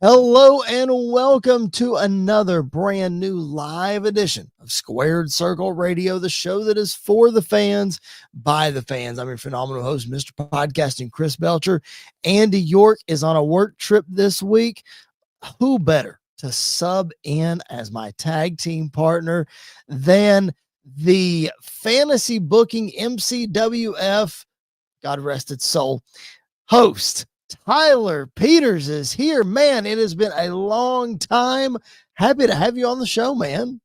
Hello and welcome to another brand new live edition of Squared Circle Radio, the show that is for the fans, by the fans. I'm your phenomenal host, Mr. Podcasting, Chris Belcher. Andy York is on a work trip this week. Who better to sub in as my tag team partner than the fantasy booking MCWF, God rest its soul, host? Tyler Peters is here. Man, it has been a long time. Happy to have you on the show, man.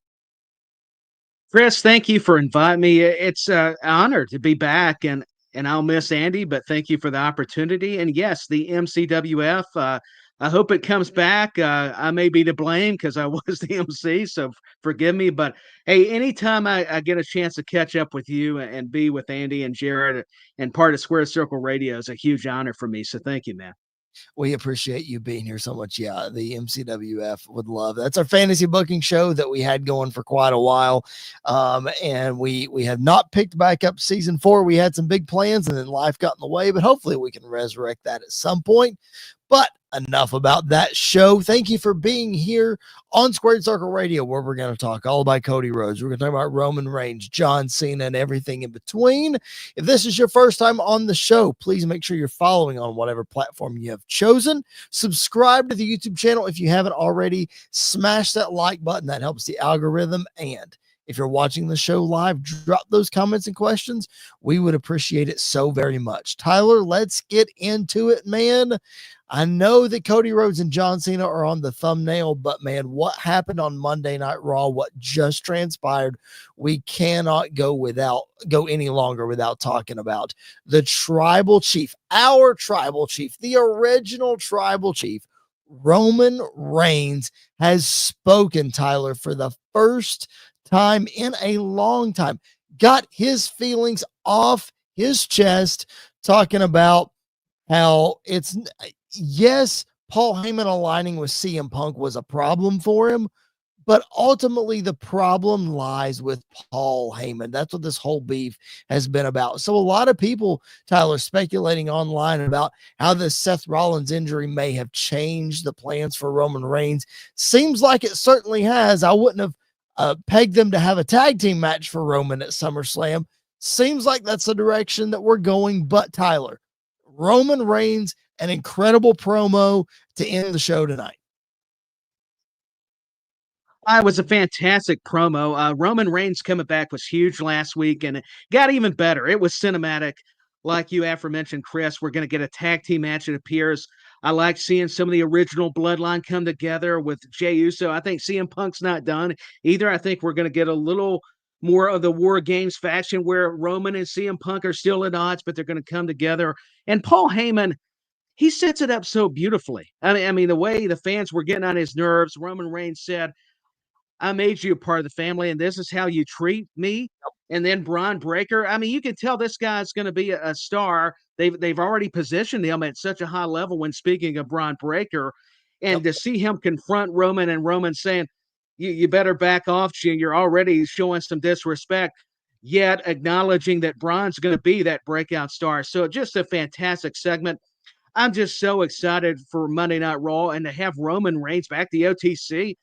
Chris, thank you for inviting me. It's an honor to be back, and I'll miss Andy, but thank you for the opportunity. And yes, the MCWF. I hope it comes back. I may be to blame because I was the MC, so forgive me. But hey, anytime I get a chance to catch up with you and be with Andy and Jared and part of Square Circle Radio is a huge honor for me. So thank you, man. We appreciate you being here so much. Yeah, the MCWF would love. That's our fantasy booking show that we had going for quite a while. And we have not picked back up season 4. We had some big plans and then life got in the way, but hopefully we can resurrect that at some point. But enough about that show. Thank you for being here on Squared Circle Radio, where we're going to talk all about Cody Rhodes. We're going to talk about Roman Reigns, John Cena, and everything in between. If this is your first time on the show, please make sure you're following on whatever platform you have chosen. Subscribe to the YouTube channel if you haven't already. Smash that like button. That helps the algorithm. And if you're watching the show live, drop those comments and questions. We would appreciate it so very much. Tyler, let's get into it, man. I know that Cody Rhodes and John Cena are on the thumbnail, but man, what happened on Monday Night Raw, what just transpired, we cannot go any longer without talking about the tribal chief, our tribal chief, the original tribal chief, Roman Reigns, has spoken, Tyler, for the first time in a long time, got his feelings off his chest, talking about how yes, Paul Heyman aligning with CM Punk was a problem for him, but ultimately the problem lies with Paul Heyman. That's what this whole beef has been about. So a lot of people, Tyler, speculating online about how the Seth Rollins injury may have changed the plans for Roman Reigns. Seems like it certainly has. I wouldn't have pegged them to have a tag team match for Roman at SummerSlam. Seems like that's the direction that we're going. But Tyler, Roman Reigns, an incredible promo to end the show tonight. It was a fantastic promo. Roman Reigns coming back was huge last week, and it got even better. It was cinematic. Like you aforementioned, Chris, we're going to get a tag team match, it appears. I like seeing some of the original bloodline come together with Jey Uso. I think CM Punk's not done either. I think we're going to get a little more of the War Games faction where Roman and CM Punk are still at odds, but they're going to come together. And Paul Heyman, he sets it up so beautifully. I mean, the way the fans were getting on his nerves, Roman Reigns said, I made you a part of the family, and this is how you treat me. And then Braun Breaker. I mean, you can tell this guy's going to be a star. They've already positioned him at such a high level when speaking of Braun Breaker. And to see him confront Roman and Roman saying, you better back off, you're already showing some disrespect, yet acknowledging that Braun's going to be that breakout star. So just a fantastic segment. I'm just so excited for Monday Night Raw and to have Roman Reigns back, the OTC.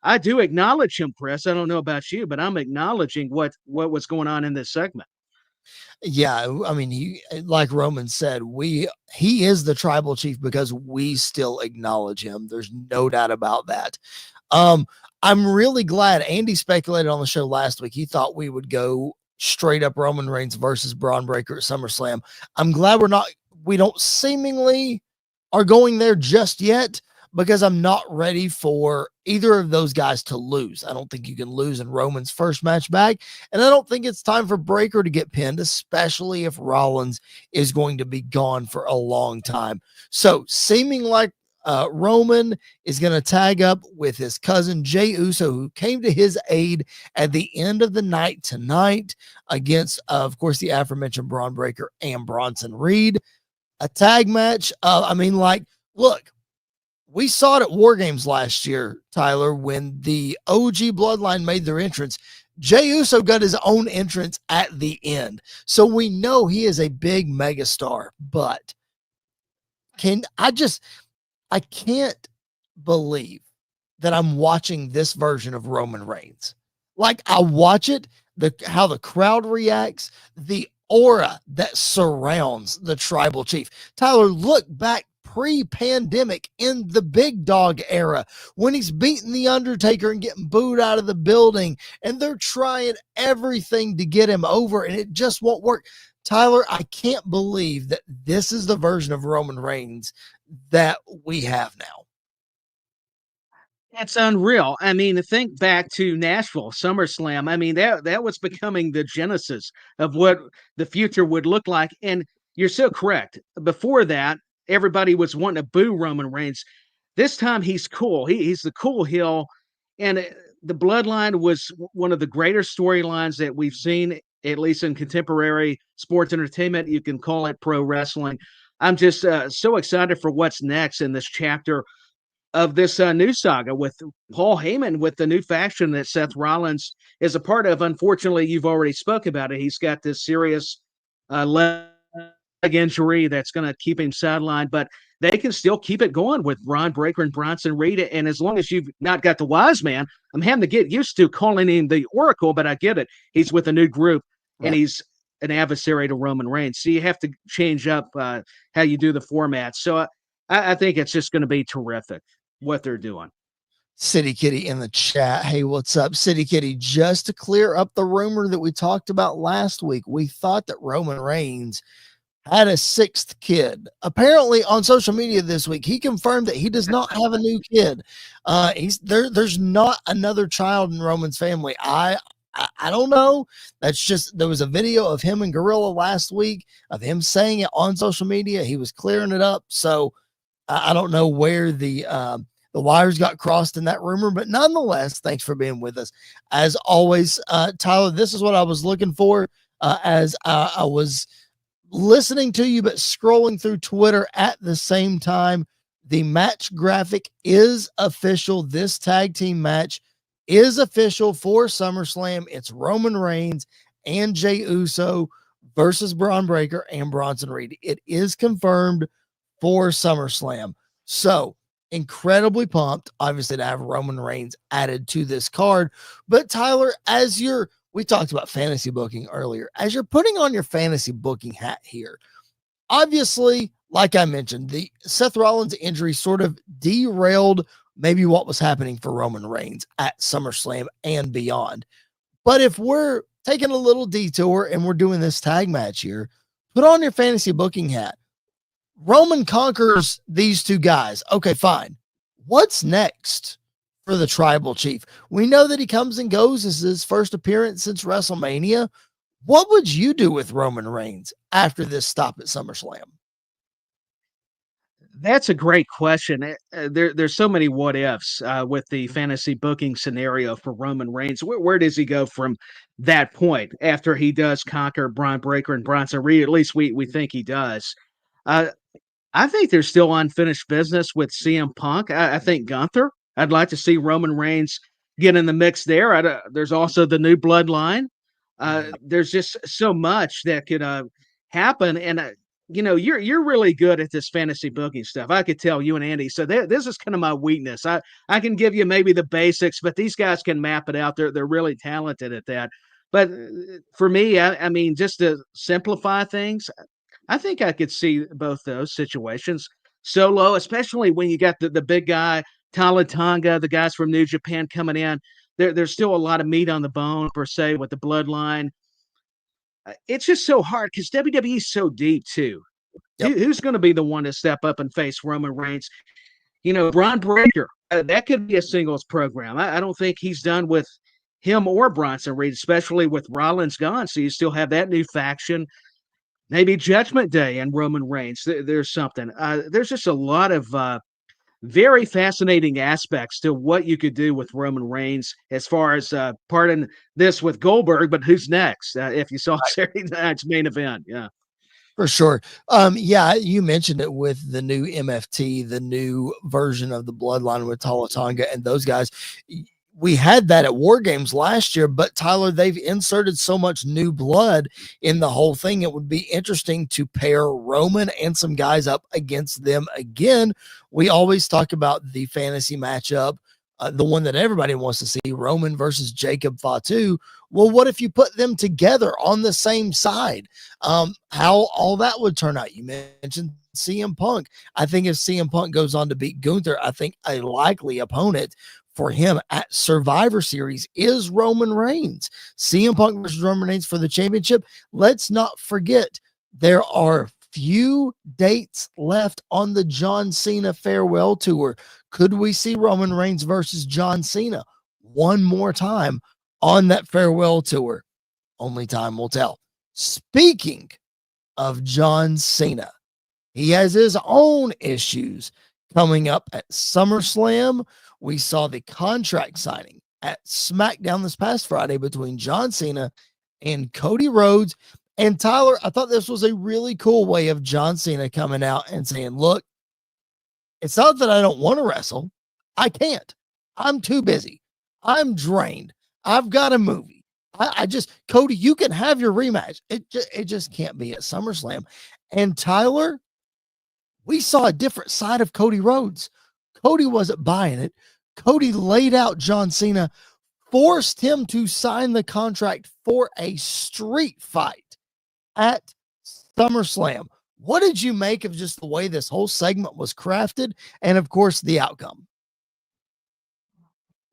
I do acknowledge him, Chris. I don't know about you, but I'm acknowledging what was going on in this segment. Yeah, I mean, like Roman said, he is the tribal chief because we still acknowledge him. There's no doubt about that. I'm really glad Andy speculated on the show last week. He thought we would go straight up Roman Reigns versus Braun Breaker at SummerSlam. I'm glad we don't seemingly are going there just yet, because I'm not ready for either of those guys to lose. I don't think you can lose in Roman's first match back, and I don't think it's time for Breaker to get pinned, especially if Rollins is going to be gone for a long time. So seeming like Roman is going to tag up with his cousin Jey Uso, who came to his aid at the end of the night tonight against, of course, the aforementioned Braun Breaker and Bronson Reed. A tag match. Look, we saw it at War Games last year, Tyler, when the OG Bloodline made their entrance. Jey Uso got his own entrance at the end. So we know he is a big megastar, but I can't believe that I'm watching this version of Roman Reigns. Like, I watch it, how the crowd reacts, the aura that surrounds the tribal chief. Tyler, look back pre-pandemic in the big dog era when he's beating the Undertaker and getting booed out of the building, and they're trying everything to get him over, and it just won't work. Tyler, I can't believe that this is the version of Roman Reigns that we have now. It's unreal. I mean, to think back to Nashville, SummerSlam, I mean, that was becoming the genesis of what the future would look like. And you're so correct. Before that, everybody was wanting to boo Roman Reigns. This time he's cool. He's the cool heel. And the bloodline was one of the greater storylines that we've seen, at least in contemporary sports entertainment. You can call it pro wrestling. I'm just so excited for what's next in this chapter of this new saga with Paul Heyman, with the new faction that Seth Rollins is a part of. Unfortunately, you've already spoke about it. He's got this serious leg injury that's going to keep him sidelined, but they can still keep it going with Ron Breaker and Bronson Reed. And as long as you've not got the wise man, I'm having to get used to calling him the Oracle, but I get it. He's with a new group, and he's an adversary to Roman Reigns. So you have to change up how you do the format. So I think it's just going to be terrific what they're doing. City Kitty in the chat. Hey, what's up, City Kitty? Just to clear up the rumor that we talked about last week, we thought that Roman Reigns had a sixth kid. Apparently on social media this week, he confirmed that he does not have a new kid. There's not another child in Roman's family. I don't know. That's just, there was a video of him and Gorilla last week of him saying it on social media. He was clearing it up. So I don't know where the wires got crossed in that rumor, but nonetheless, thanks for being with us. As always, Tyler, this is what I was looking for as I was listening to you, but scrolling through Twitter at the same time. The match graphic is official. This tag team match is official for SummerSlam. It's Roman Reigns and Jey Uso versus Braun Breaker and Bronson Reed. It is confirmed for SummerSlam. So incredibly pumped, obviously, to have Roman Reigns added to this card. But Tyler, we talked about fantasy booking earlier. As you're putting on your fantasy booking hat here, obviously, like I mentioned, the Seth Rollins injury sort of derailed maybe what was happening for Roman Reigns at SummerSlam and beyond. But if we're taking a little detour and we're doing this tag match here, put on your fantasy booking hat. Roman conquers these two guys. Okay, fine. What's next for the tribal chief? We know that he comes and goes. This is his first appearance since WrestleMania. What would you do with Roman Reigns after this stop at SummerSlam? That's a great question. There's so many what ifs with the fantasy booking scenario for Roman Reigns. Where does he go from that point after he does conquer Braun Breaker and Bronson Reed? At least we think he does. I think there's still unfinished business with CM Punk. I think Gunther. I'd like to see Roman Reigns get in the mix there. There's also the new bloodline. There's just so much that could happen. And you're really good at this fantasy booking stuff. I could tell, you and Andy. So this is kind of my weakness. I can give you maybe the basics, but these guys can map it out. They're really talented at that. But for me, I mean, just to simplify things, I think I could see both those situations. Solo, especially when you got the big guy, Tala Tonga, the guys from New Japan coming in. There's still a lot of meat on the bone, per se, with the bloodline. It's just so hard because WWE is so deep, too. Yep. Who's going to be the one to step up and face Roman Reigns? Braun Breaker, that could be a singles program. I don't think he's done with him or Bronson Reed, especially with Rollins gone. So you still have that new faction. Maybe Judgment Day and Roman Reigns. There's something. There's just a lot of very fascinating aspects to what you could do with Roman Reigns as far as, pardon this, with Goldberg, but who's next? If you saw Saturday night's main event. Yeah. For sure. Yeah, you mentioned it with the new MFT, the new version of the bloodline with Tala Tonga and those guys. we had that at War Games last year, but Tyler, they've inserted so much new blood in the whole thing. It would be interesting to pair Roman and some guys up against them again. We always talk about the fantasy matchup, the one that everybody wants to see, Roman versus Jacob Fatu. Well, what if you put them together on the same side? How all that would turn out. You mentioned CM Punk. I think if CM Punk goes on to beat Gunther, I think a likely opponent for him at Survivor Series is Roman Reigns. CM Punk versus Roman Reigns for the championship. Let's not forget there are few dates left on the John Cena farewell tour. Could we see Roman Reigns versus John Cena one more time on that farewell tour? Only time will tell. Speaking of John Cena, he has his own issues coming up at SummerSlam. We saw the contract signing at SmackDown this past Friday between John Cena and Cody Rhodes. And Tyler, I thought this was a really cool way of John Cena coming out and saying, look, it's not that I don't want to wrestle. I can't. I'm too busy. I'm drained. I've got a movie. I just, Cody, you can have your rematch. It just can't be at SummerSlam. And Tyler, we saw a different side of Cody Rhodes. Cody wasn't buying it. Cody laid out John Cena, forced him to sign the contract for a street fight at SummerSlam. What did you make of just the way this whole segment was crafted and, of course, the outcome?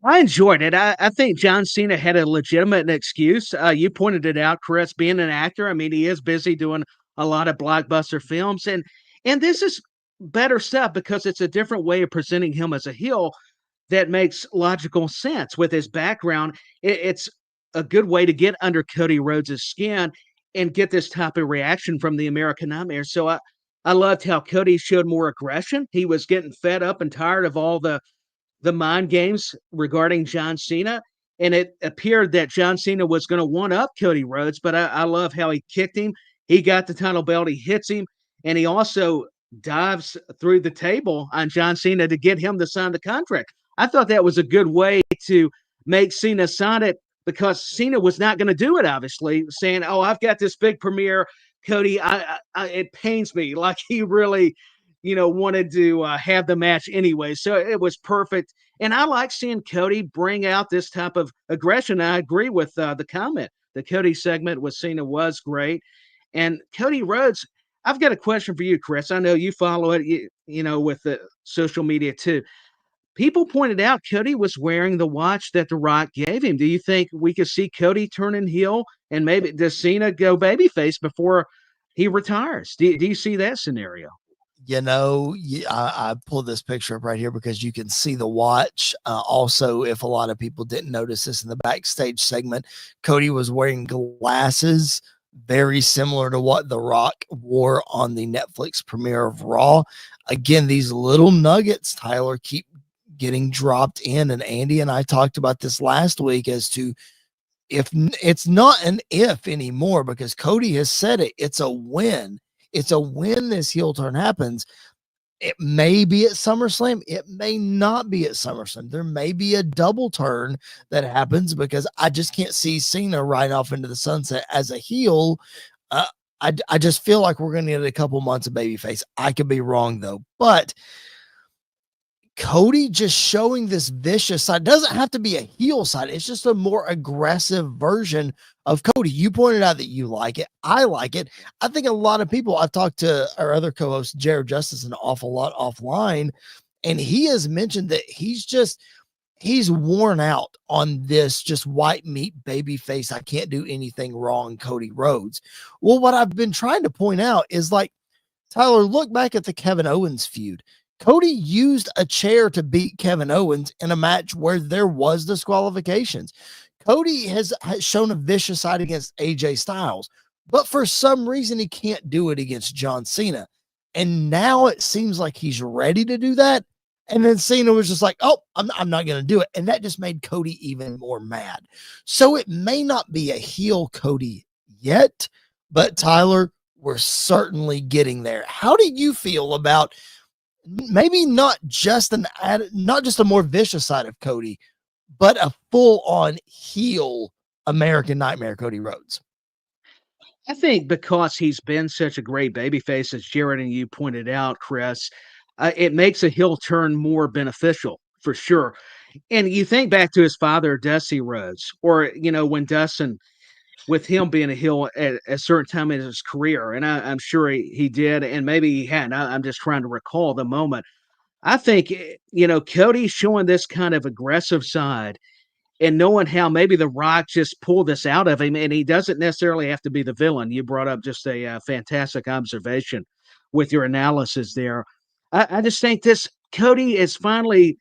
I enjoyed it. I think John Cena had a legitimate excuse. You pointed it out, Chris, being an actor. I mean, he is busy doing a lot of blockbuster films, and this is better stuff because it's a different way of presenting him as a heel that makes logical sense with his background. It's a good way to get under Cody Rhodes' skin and get this type of reaction from the American Nightmare. So I loved how Cody showed more aggression. He was getting fed up and tired of all the mind games regarding John Cena. And it appeared that John Cena was going to one up Cody Rhodes, but I love how he kicked him. He got the title belt, he hits him, and he also dives through the table on John Cena to get him to sign the contract. I thought that was a good way to make Cena sign it because Cena was not going to do it, obviously, saying, oh, I've got this big premiere, Cody, it pains me. Like he really, wanted to have the match anyway. So it was perfect. And I like seeing Cody bring out this type of aggression. I agree with the comment. The Cody segment with Cena was great. And Cody Rhodes, I've got a question for you, Chris. I know you follow it, with the social media too. People pointed out Cody was wearing the watch that The Rock gave him. Do you think we could see Cody turning heel and maybe does Cena go babyface before he retires? Do you see that scenario? I pulled this picture up right here because you can see the watch. Also, if a lot of people didn't notice this in the backstage segment, Cody was wearing glasses very similar to what The Rock wore on the Netflix premiere of Raw. Again, these little nuggets, Tyler, keep getting dropped in. And Andy and I talked about this last week as to if it's not an if anymore, because Cody has said it, it's a win. It's a win this heel turn happens. It may be at SummerSlam. It may not be at SummerSlam. There may be a double turn that happens because I just can't see Cena right off into the sunset as a heel. I just feel like we're going to get a couple months of babyface. I could be wrong though, but Cody just showing this vicious side doesn't have to be a heel side. It's just a more aggressive version of Cody. You pointed out that you like it. I like it. I think a lot of people, I've talked to our other co-host, Jared Justice, an awful lot offline, and he has mentioned that he's worn out on this just white meat baby face. I can't do anything wrong, Cody Rhodes. Well, what I've been trying to point out is like, Tyler, look back at the Kevin Owens feud. Cody used a chair to beat Kevin Owens in a match where there was disqualifications. Cody has shown a vicious side against AJ Styles, but for some reason he can't do it against John Cena. And now it seems like he's ready to do that. And then Cena was just like, oh, I'm not going to do it. And that just made Cody even more mad. So it may not be a heel Cody yet, but Tyler, we're certainly getting there. How do you feel about maybe not just a more vicious side of Cody, but a full-on heel American Nightmare Cody Rhodes. I think because he's been such a great babyface, as Jared and you pointed out, Chris, it makes a heel turn more beneficial for sure. And you think back to his father, Dusty Rhodes, or when Dustin, with him being a heel at a certain time in his career, and I'm sure he did, and maybe he hadn't. I'm just trying to recall the moment. I think Cody showing this kind of aggressive side and knowing how maybe The Rock just pulled this out of him, and he doesn't necessarily have to be the villain. You brought up just a fantastic observation with your analysis there. I just think this Cody is finally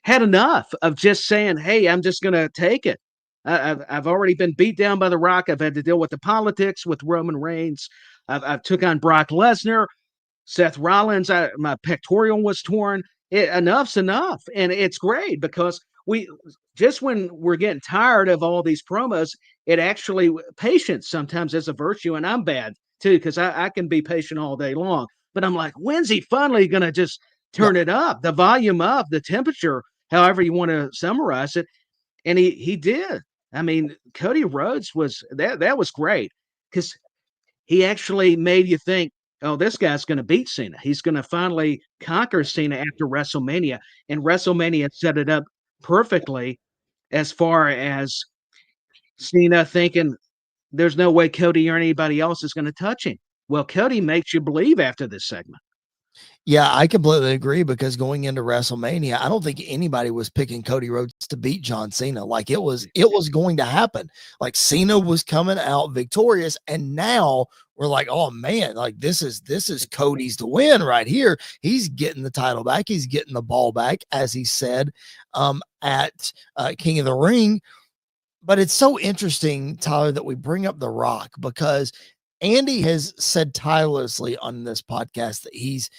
had enough of just saying, "Hey, I'm just going to take it." I've already been beat down by The Rock. I've had to deal with the politics with Roman Reigns. I've took on Brock Lesnar. Seth Rollins, my pectoral was torn. Enough's enough. And it's great because when we're getting tired of all these promos, it actually, patience sometimes is a virtue. And I'm bad too, because I can be patient all day long. But I'm like, when's he finally going to just turn it up, the volume up, the temperature, however you want to summarize it? And he did. I mean, Cody Rhodes was that was great because he actually made you think, oh, this guy's going to beat Cena. He's going to finally conquer Cena after WrestleMania. And WrestleMania set it up perfectly as far as Cena thinking there's no way Cody or anybody else is going to touch him. Well, Cody makes you believe after this segment. Yeah, I completely agree because going into WrestleMania, I don't think anybody was picking Cody Rhodes to beat John Cena. Like it was going to happen. Like Cena was coming out victorious, and now we're like, oh man, like this is Cody's to win right here. He's getting the title back. He's getting the ball back, as he said at King of the Ring. But it's so interesting, Tyler, that we bring up The Rock because Andy has said tirelessly on this podcast that he's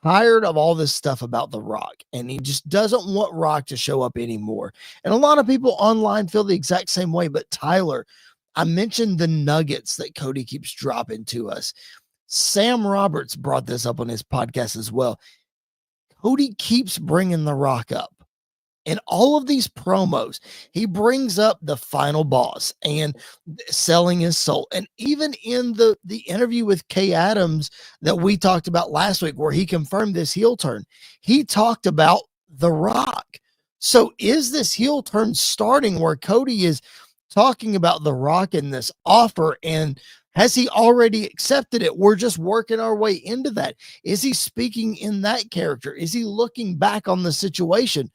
tired of all this stuff about The Rock, and he just doesn't want Rock to show up anymore. And a lot of people online feel the exact same way. But Tyler, I mentioned the nuggets that Cody keeps dropping to us. Sam Roberts brought this up on his podcast as well. Cody keeps bringing The Rock up. In all of these promos, he brings up the final boss and selling his soul. And even in the interview with Kay Adams that we talked about last week, where he confirmed this heel turn, he talked about The Rock. So is this heel turn starting where Cody is talking about The Rock in this offer, and has he already accepted it? We're just working our way into that. Is he speaking in that character? Is he looking back on the situation?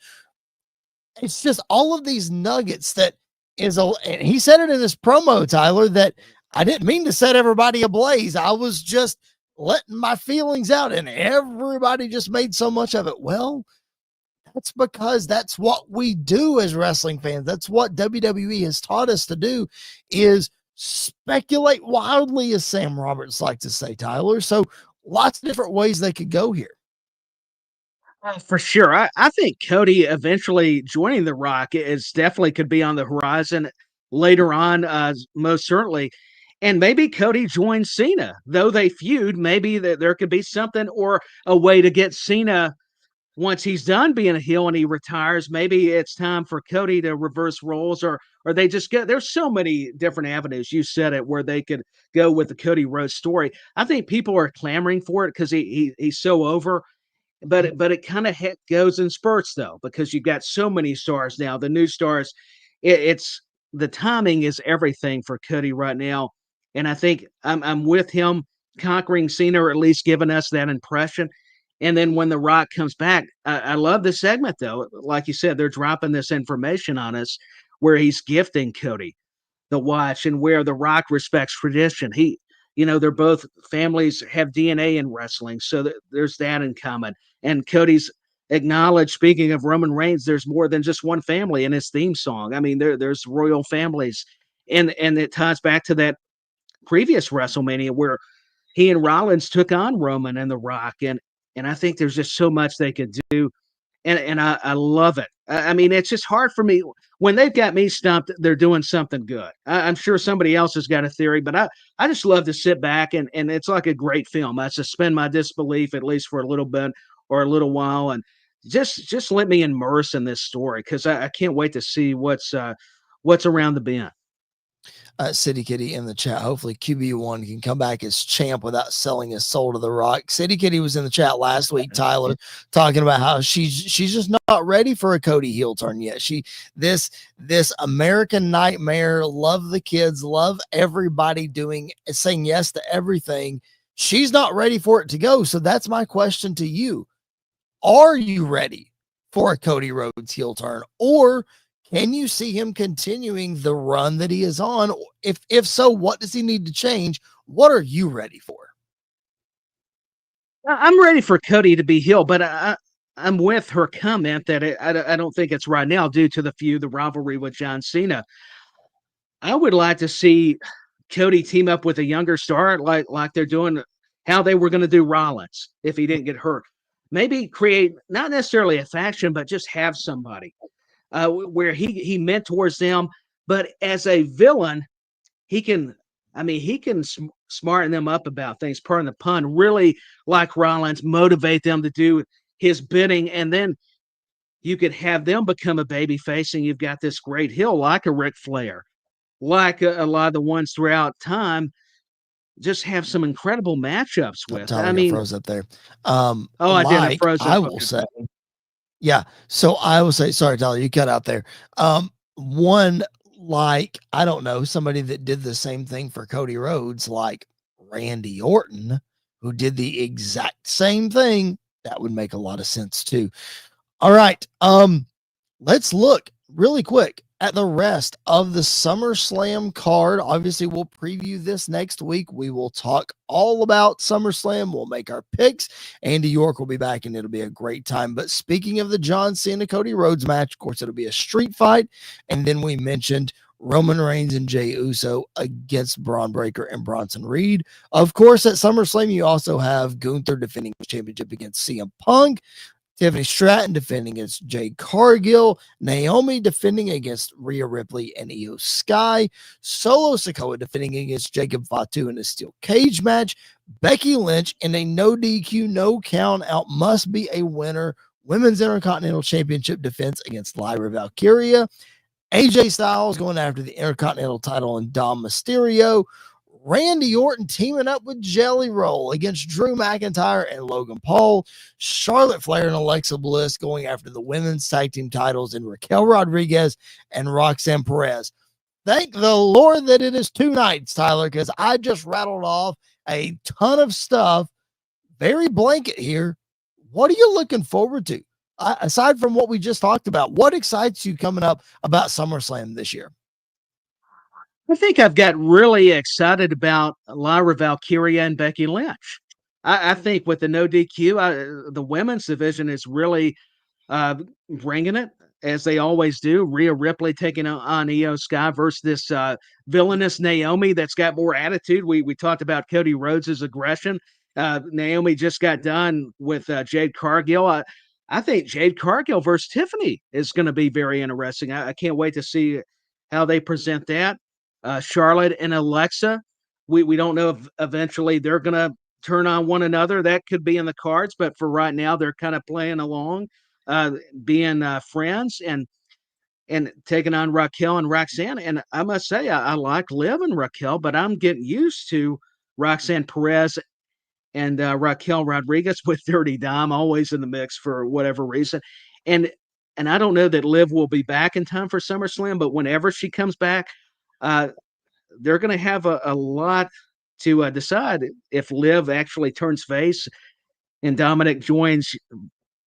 It's just all of these nuggets that is and he said it in his promo, Tyler, that I didn't mean to set everybody ablaze. I was just letting my feelings out, and everybody just made so much of it. Well, that's because that's what we do as wrestling fans. That's what WWE has taught us to do, is speculate wildly, as Sam Roberts likes to say, Tyler. So lots of different ways they could go here. For sure. I think Cody eventually joining The Rock is definitely could be on the horizon later on, most certainly. And maybe Cody joins Cena, though they feud. Maybe there could be something or a way to get Cena, once he's done being a heel and he retires. Maybe it's time for Cody to reverse roles, or they just get. There's so many different avenues. You said it, where they could go with the Cody Rhodes story. I think people are clamoring for it because he's so over. But it kind of goes in spurts, though, because you've got so many stars now. The new stars, it's the timing is everything for Cody right now, and I think I'm with him conquering Cena, or at least giving us that impression. And then when The Rock comes back, I love this segment, though. Like you said, they're dropping this information on us where he's gifting Cody the watch, and where The Rock respects tradition. They're both families have DNA in wrestling, so there's that in common. And Cody's acknowledged, speaking of Roman Reigns, there's more than just one family in his theme song. I mean, there's royal families, and it ties back to that previous WrestleMania where he and Rollins took on Roman and The Rock, and I think there's just so much they could do, and I love it. I mean, it's just hard for me when they've got me stumped. They're doing something good. I'm sure somebody else has got a theory, but I just love to sit back, and it's like a great film. I suspend my disbelief at least for a little bit or a little while, and just let me immerse in this story because I can't wait to see what's around the bend. City Kitty in the chat. Hopefully QB1 can come back as champ without selling his soul to The Rock. City Kitty was in the chat last week, Tyler, talking about how she's just not ready for a Cody heel turn yet. This American nightmare, love the kids, love everybody saying yes to everything. She's not ready for it to go. So that's my question to you. Are you ready for a Cody Rhodes heel turn, or can you see him continuing the run that he is on? If so, what does he need to change? What are you ready for? I'm ready for Cody to be heel, but I'm with her comment that I don't think it's right now due to the rivalry with John Cena. I would like to see Cody team up with a younger star like they're doing, how they were going to do Rollins if he didn't get hurt. Maybe create not necessarily a faction, but just have somebody where he mentors them. But as a villain, he can, he can smarten them up about things, pardon the pun, really like Rollins, motivate them to do his bidding. And then you could have them become a baby face, and you've got this great heel like a Ric Flair, like a lot of the ones throughout time, just have some incredible matchups with. Tyler got froze up there. I didn't froze up. I will say, yeah. So I will say, sorry, Tyler, you cut out there. One, like, I don't know, somebody that did the same thing for Cody Rhodes, like Randy Orton, who did the exact same thing. That would make a lot of sense too. All right. Let's look really quick at the rest of the SummerSlam card. Obviously, we'll preview this next week. We will talk all about SummerSlam. We'll make our picks. Andy York will be back, and it'll be a great time. But speaking of the John Cena Cody Rhodes match, of course, it'll be a street fight. And then we mentioned Roman Reigns and Jey Uso against Braun Breaker and Bronson Reed. Of course, at SummerSlam, you also have Gunther defending his championship against CM Punk. Tiffany Stratton defending against Jade Cargill. Naomi defending against Rhea Ripley and Io Sky. Solo Sikoa defending against Jacob Fatu in a steel cage match. Becky Lynch in a no DQ, no count out must be a winner Women's Intercontinental Championship defense against Lyra Valkyria. AJ Styles going after the Intercontinental title and Dom Mysterio. Randy Orton teaming up with Jelly Roll against Drew McIntyre and Logan Paul. Charlotte Flair and Alexa Bliss going after the women's tag team titles and Raquel Rodriguez and Roxanne Perez. Thank the Lord that it is 2 nights, Tyler, because I just rattled off a ton of stuff. Very blanket here. What are you looking forward to? Aside from what we just talked about, what excites you coming up about SummerSlam this year? I think I've got really excited about Lyra Valkyria and Becky Lynch. I think with the no DQ, the women's division is really bringing it, as they always do. Rhea Ripley taking on Io Sky versus this villainous Naomi that's got more attitude. We talked about Cody Rhodes' aggression. Naomi just got done with Jade Cargill. I think Jade Cargill versus Tiffany is going to be very interesting. I can't wait to see how they present that. Charlotte and Alexa, we don't know if eventually they're going to turn on one another. That could be in the cards, but for right now, they're kind of playing along, being friends and taking on Raquel and Roxanne. And I must say, I like Liv and Raquel, but I'm getting used to Roxanne Perez and Raquel Rodriguez with Dirty Dom always in the mix for whatever reason. And I don't know that Liv will be back in time for SummerSlam, but whenever she comes back, they're going to have a lot to decide if Liv actually turns face and Dominic joins.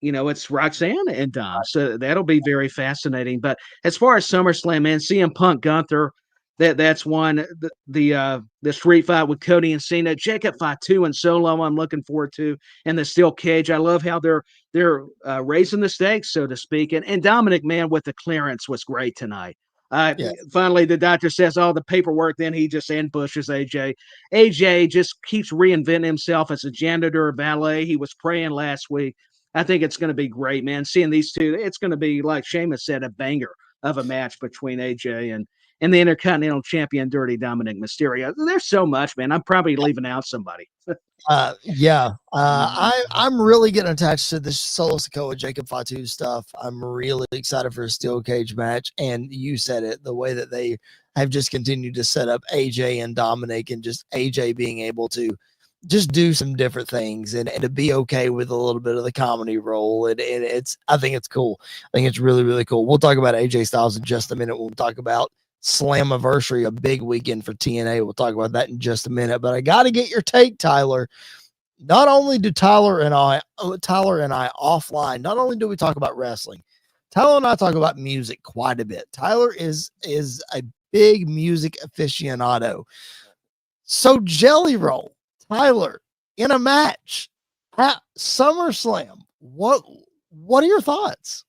It's Roxanne and Dom, so that'll be very fascinating. But as far as SummerSlam, man, CM Punk, Gunther, that's one. The street fight with Cody and Cena, Jacob Fatu and Solo, I'm looking forward to, and the steel cage. I love how they're raising the stakes, so to speak. And Dominic, man, with the clearance was great tonight. Finally, the doctor says all the paperwork. Then he just ambushes AJ. AJ just keeps reinventing himself as a janitor, valet. He was praying last week. I think it's going to be great, man. Seeing these two, it's going to be, like Sheamus said, a banger of a match between AJ and the Intercontinental Champion, Dirty Dominic Mysterio. There's so much, man. I'm probably leaving out somebody. I'm really getting attached to this Solo Sikoa Jacob Fatu stuff. I'm really excited for a steel cage match, and you said it, the way that they have just continued to set up AJ and Dominic, and just AJ being able to just do some different things and to be okay with a little bit of the comedy role. And I think it's cool. I think it's really, really cool. We'll talk about AJ Styles in just a minute. We'll talk about Slammiversary, a big weekend for TNA. We'll talk about that in just a minute, but I got to get your take, Tyler. Not only do Tyler and I offline, not only do we talk about wrestling, Tyler and I talk about music quite a bit. Tyler is a big music aficionado. So Jelly Roll, Tyler, in a match at SummerSlam, what are your thoughts?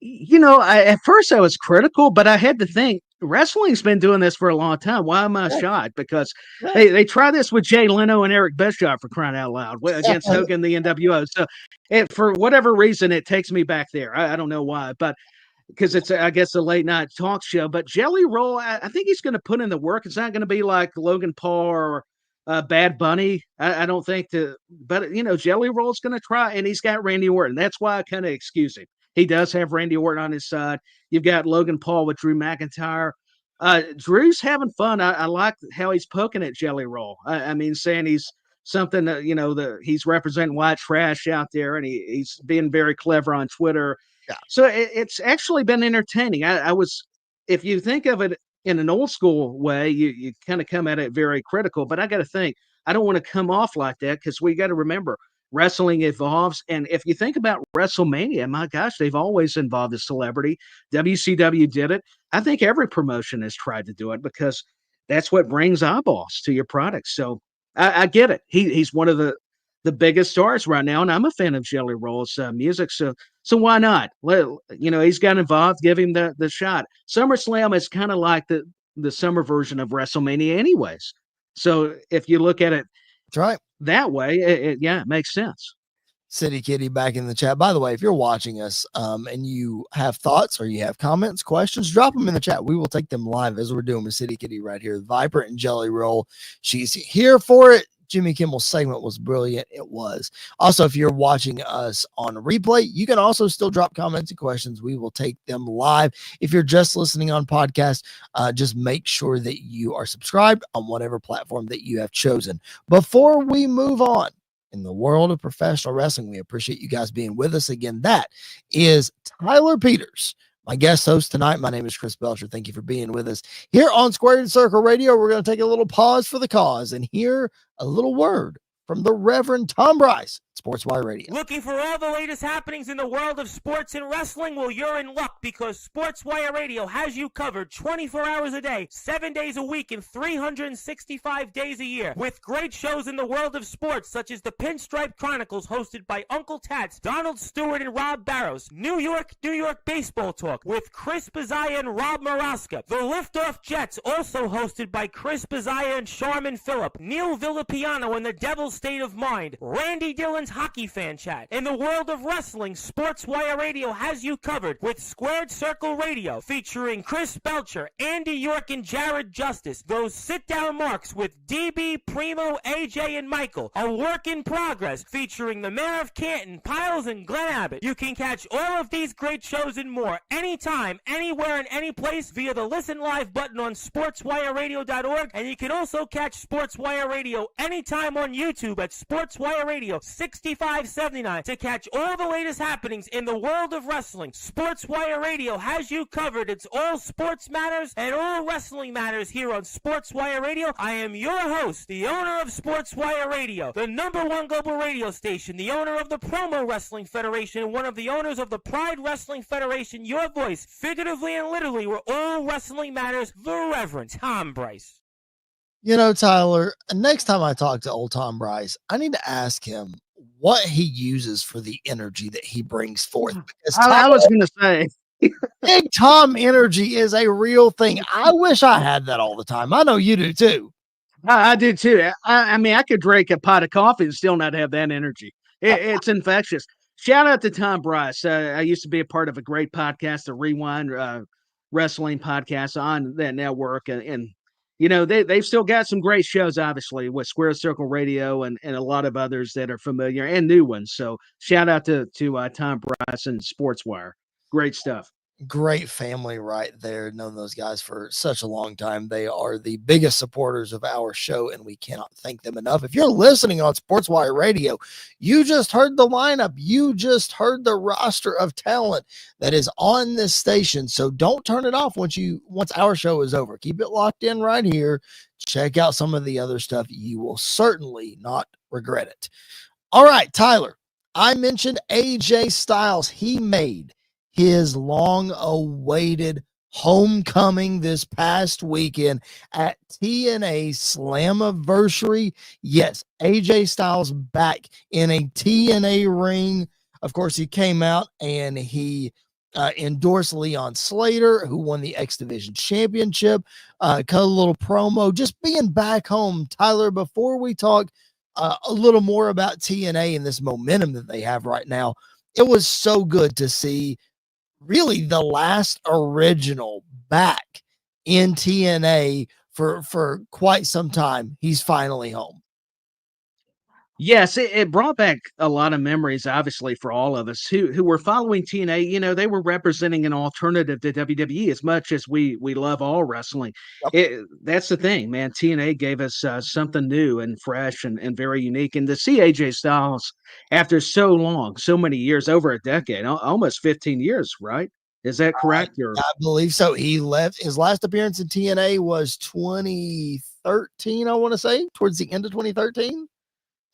At first I was critical, but I had to think wrestling's been doing this for a long time. Why am I shocked? Because they tried this with Jay Leno and Eric Bischoff, for crying out loud, against Hogan the NWO. So for whatever reason, it takes me back there. I don't know why, but because it's, I guess, a late night talk show. But Jelly Roll, I think he's going to put in the work. It's not going to be like Logan Paul or Bad Bunny. I don't think but Jelly Roll's going to try, and he's got Randy Orton. That's why I kind of excuse him. He does have Randy Orton on his side. You've got Logan Paul with Drew McIntyre. Drew's having fun. I like how he's poking at Jelly Roll. I mean, saying he's something that, he's representing white trash out there, and he's being very clever on Twitter. Yeah. So it's actually been entertaining. If you think of it in an old school way, you kind of come at it very critical, but I got to think, I don't want to come off like that, because we got to remember, wrestling evolves. And if you think about WrestleMania, my gosh, they've always involved a celebrity. WCW did it. I think every promotion has tried to do it, because that's what brings eyeballs to your product. So I get it. He's one of the biggest stars right now, and I'm a fan of Jelly Roll's music. So why not? He's got involved. Give him the shot. SummerSlam is kind of like the summer version of WrestleMania anyways. So if you look at it, that's right, that way, it makes sense. City Kitty back in the chat. By the way, if you're watching us and you have thoughts or you have comments, questions, drop them in the chat. We will take them live, as we're doing with City Kitty right here. Viper and Jelly Roll. She's here for it. Jimmy Kimmel's segment was brilliant. It was. Also, if you're watching us on replay, you can also still drop comments and questions. We will take them live. If you're just listening on podcast, just make sure that you are subscribed on whatever platform that you have chosen. Before we move on, in the world of professional wrestling, we appreciate you guys being with us again. That is Tyler Peters, my guest host tonight. My name is Chris Belcher. Thank you for being with us here on Squared and Circle Radio. We're going to take a little pause for the cause and hear a little word from the Reverend Tom Bryce, SportsWire Radio. Looking for all the latest happenings in the world of sports and wrestling? Well, you're in luck, because SportsWire Radio has you covered 24 hours a day, 7 days a week, and 365 days a year. With great shows in the world of sports, such as the Pinstripe Chronicles, hosted by Uncle Tats, Donald Stewart, and Rob Barrows. New York Baseball Talk with Chris Bazaya and Rob Maraska. The Liftoff Jets, also hosted by Chris Bazaya and Sharman Phillip. Neil Villapiano and the Devil's State of Mind. Randy Dillon's Hockey Fan Chat. In the world of wrestling, SportsWire Radio has you covered with Squared Circle Radio, featuring Chris Belcher, Andy York, and Jared Justice. Those sit-down marks with DB, Primo, AJ, and Michael. A work in progress, featuring the Mayor of Canton, Piles, and Glenn Abbott. You can catch all of these great shows and more anytime, anywhere, and any place via the Listen Live button on SportsWireRadio.org, and you can also catch SportsWire Radio anytime on YouTube at SportsWire Radio 6579 to catch all the latest happenings in the world of wrestling. SportsWire Radio has you covered. It's all sports matters and all wrestling matters here on SportsWire Radio. I am your host, the owner of SportsWire Radio, the #1 global radio station, the owner of the Promo Wrestling Federation, and one of the owners of the Pride Wrestling Federation. Your voice, figuratively and literally, where all wrestling matters, the Reverend Tom Bryce. Tyler, next time I talk to old Tom Bryce, I need to ask him what he uses for the energy that he brings forth. Because I was going to say, Big Tom energy is a real thing. I wish I had that all the time. I know you do too. I do too. I mean, I could drink a pot of coffee and still not have that energy. It's infectious. Shout out to Tom Bryce. I used to be a part of a great podcast, The Rewind, wrestling podcasts on that network. And you know, they've still got some great shows, obviously, with Square Circle Radio and a lot of others that are familiar and new ones. So shout out to Tom Bryson, Sportswire. Great stuff. Great family right there. Known those guys for such a long time. They are the biggest supporters of our show, and we cannot thank them enough. If you're listening on Sportswire Radio, you just heard the lineup. You just heard the roster of talent that is on this station. So don't turn it off once our show is over. Keep it locked in right here. Check out some of the other stuff. You will certainly not regret it. All right, Tyler, I mentioned AJ Styles. He made his long-awaited homecoming this past weekend at TNA Slammiversary. Yes, AJ Styles back in a TNA ring. Of course, he came out and he endorsed Leon Slater, who won the X Division Championship. Cut a little promo, just being back home. Tyler, before we talk a little more about TNA and this momentum that they have right now, it was so good to see really the last original back in TNA for quite some time. He's finally home. Yes, it brought back a lot of memories, obviously, for all of us who were following TNA. You know, they were representing an alternative to WWE as much as we love all wrestling. Yep. That's the thing, man. TNA gave us something new and fresh and very unique. And to see AJ Styles after so long, so many years, over a decade, almost 15 years, right? Is that correct? I believe so. He left. His last appearance in TNA was 2013, I want to say, towards the end of 2013.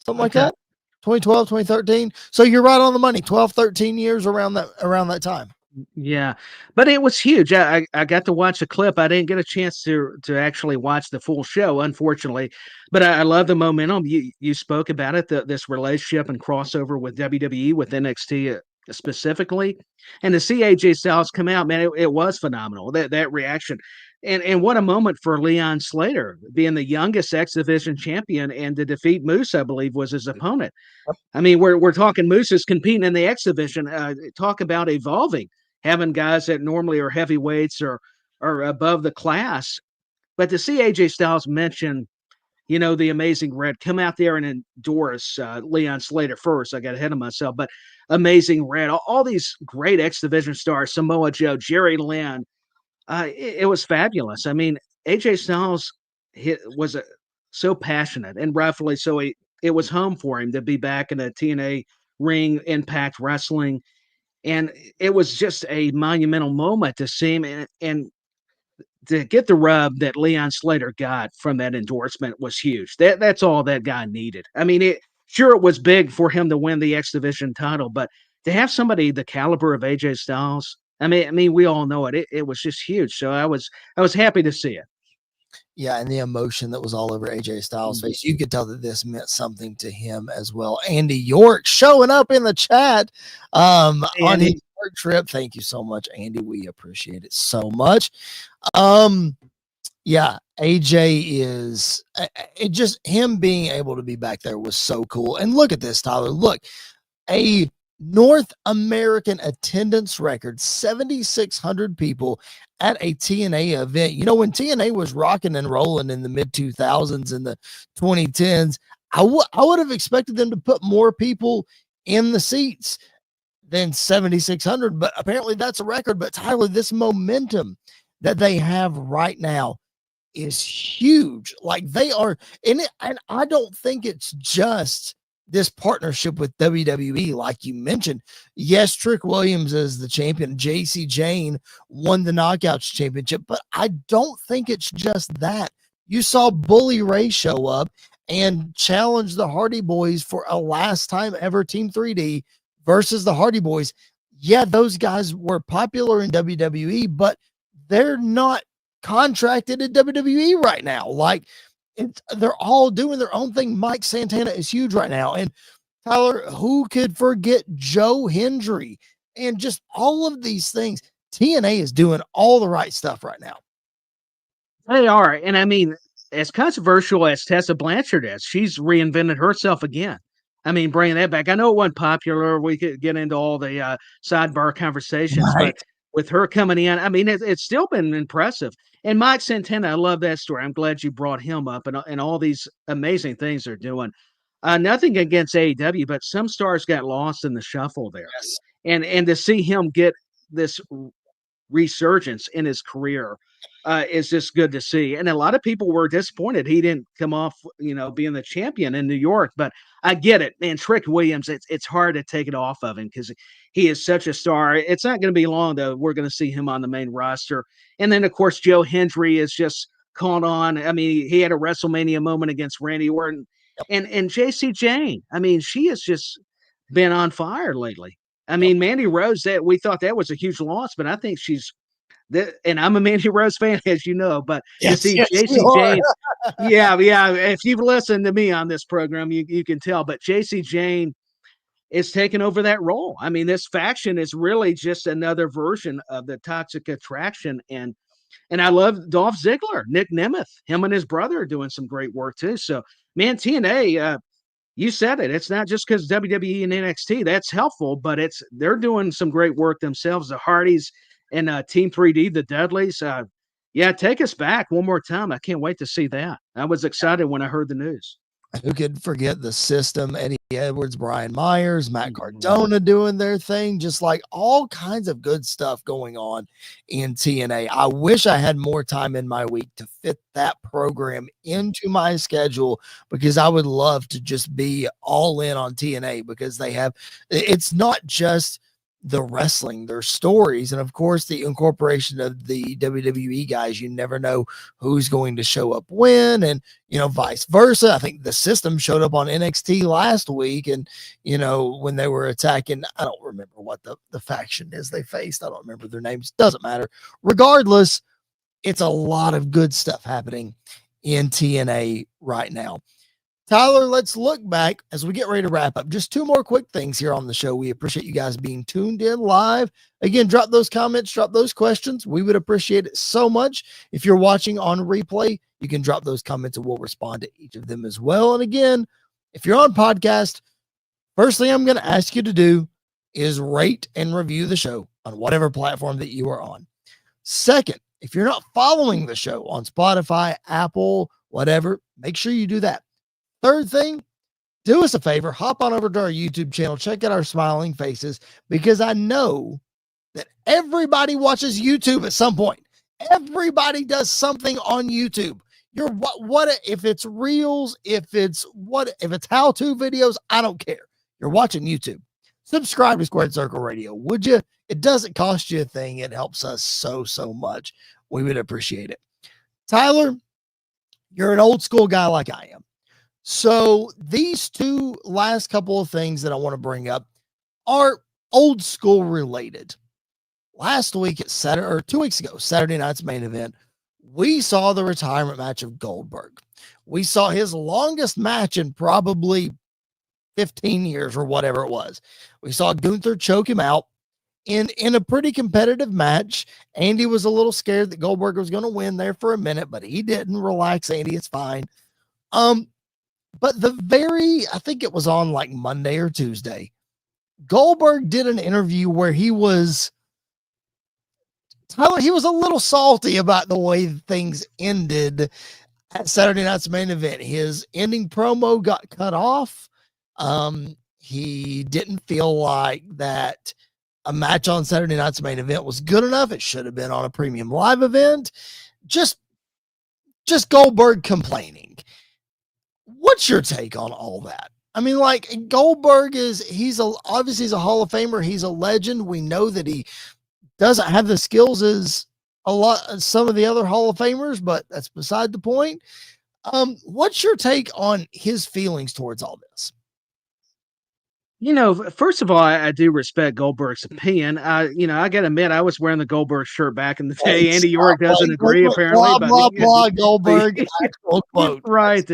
Something like that. 2012, 2013. So you're right on the money. 12, 13 years around that time. Yeah, but it was huge. I got to watch a clip. I didn't get a chance to actually watch the full show, unfortunately. But I love the momentum. You spoke about it, this relationship and crossover with WWE, with NXT specifically, and to see AJ Styles come out, man, it was phenomenal. That reaction. And what a moment for Leon Slater, being the youngest X Division champion, and to defeat Moose, I believe, was his opponent. I mean, we're talking Moose is competing in the X Division. Talk about evolving, having guys that normally are heavyweights or above the class. But to see AJ Styles mention, you know, the Amazing Red, come out there and endorse Leon Slater first. I got ahead of myself, but Amazing Red, all these great X Division stars, Samoa Joe, Jerry Lynn. It was fabulous. I mean, AJ Styles was so passionate, and rightfully so. It was home for him to be back in a TNA ring, Impact Wrestling, and it was just a monumental moment to see him and to get the rub that Leon Slater got from that endorsement was huge. That's all that guy needed. I mean, it was big for him to win the X Division title, but to have somebody the caliber of AJ Styles, I mean, we all know it. It was just huge. So I was happy to see it. Yeah, and the emotion that was all over AJ Styles' face, you could tell that this meant something to him as well. Andy York showing up in the chat on his work trip. Thank you so much, Andy. We appreciate it so much. Yeah, AJ is it just him being able to be back there was so cool. And look at this, Tyler. Look, a North American attendance record, 7,600 people at a TNA event. You know, when TNA was rocking and rolling in the mid 2000s and the 2010s, I would have expected them to put more people in the seats than 7,600, but apparently that's a record. But Tyler, this momentum that they have right now is huge. Like they are in it, and I don't think it's just this partnership with WWE, like you mentioned. Yes, Trick Williams is the champion. JC Jane won the Knockouts Championship, but I don't think it's just that. You saw Bully Ray show up and challenge the Hardy Boys for a last time ever Team 3D versus the Hardy Boys. Yeah, those guys were popular in WWE, but they're not contracted at WWE right now. Like, they're all doing their own thing. Mike Santana is huge right now. And Tyler, who could forget Joe Hendry and just all of these things? TNA is doing all the right stuff right now. They are. And I mean, as controversial as Tessa Blanchard is, she's reinvented herself again. I mean, bringing that back. I know it wasn't popular. We could get into all the sidebar conversations, right. But with her coming in, I mean, it's still been impressive. And Mike Santana, I love that story. I'm glad you brought him up and all these amazing things they're doing. Nothing against AEW, but some stars got lost in the shuffle there. Yes. And to see him get this resurgence in his career is just good to see. And a lot of people were disappointed he didn't come off, being the champion in New York. But I get it, man. Trick Williams, it's hard to take it off of him because he is such a star. It's not going to be long though. We're going to see him on the main roster. And then of course Joe Hendry is just caught on. I mean, he had a WrestleMania moment against Randy Orton. And JC Jane, I mean, she has just been on fire lately. I mean, Mandy Rose, that we thought that was a huge loss, but I think she's and I'm a Mandy Rose fan, as you know, but you see JC Jane. Yeah. If you've listened to me on this program, you can tell. But JC Jane is taking over that role. I mean, this faction is really just another version of the Toxic Attraction. And I love Dolph Ziggler, Nick Nemeth, him and his brother are doing some great work too. So, man, TNA, you said it. It's not just because WWE and NXT that's helpful, but they're doing some great work themselves. The Hardys and Team 3D, the Dudleys. Take us back one more time. I can't wait to see that. I was excited when I heard the news. Who could forget the System? Eddie Edwards, Brian Myers, Matt Cardona doing their thing, just like all kinds of good stuff going on in TNA. I wish I had more time in my week to fit that program into my schedule because I would love to just be all in on TNA because it's not just the wrestling, their stories, and of course the incorporation of the WWE guys. You never know who's going to show up when, and vice versa. I think the System showed up on NXT last week, and when they were attacking, I don't remember what the faction is they faced. I don't remember their names. Doesn't matter. Regardless, it's a lot of good stuff happening in TNA right now. Tyler, let's look back as we get ready to wrap up. Just two more quick things here on the show. We appreciate you guys being tuned in live. Again, drop those comments, drop those questions. We would appreciate it so much. If you're watching on replay, you can drop those comments and we'll respond to each of them as well. And again, if you're on podcast, first thing I'm going to ask you to do is rate and review the show on whatever platform that you are on. Second, if you're not following the show on Spotify, Apple, whatever, make sure you do that. Third thing, do us a favor, hop on over to our YouTube channel, check out our smiling faces, because I know that everybody watches YouTube at some point. Everybody does something on YouTube. What if it's reels, if it's how-to videos, I don't care. You're watching YouTube. Subscribe to Squared Circle Radio, would you? It doesn't cost you a thing. It helps us so much. We would appreciate it. Tyler, you're an old school guy like I am. So these two last couple of things that I want to bring up are old school related. Last week at 2 weeks ago, Saturday night's main event, we saw the retirement match of Goldberg. We saw his longest match in probably 15 years or whatever it was. We saw Gunther choke him out in a pretty competitive match. Andy was a little scared that Goldberg was going to win there for a minute, but he didn't. Relax, Andy, it's fine. But I think it was on like Monday or Tuesday, Goldberg did an interview where he was a little salty about the way things ended at Saturday night's main event. His ending promo got cut off. He didn't feel like that a match on Saturday night's main event was good enough. It should have been on a premium live event. Just Goldberg complaining. What's your take on all that? I mean, like, Goldberg obviously he's a Hall of Famer. He's a legend. We know that he doesn't have the skills as some of the other Hall of Famers, but that's beside the point. What's your take on his feelings towards all this? First of all, I do respect Goldberg's opinion. I got to admit, I was wearing the Goldberg shirt back in the day. Hey, Andy York doesn't agree, apparently. Blah, blah, Goldberg. Actual quote. Right.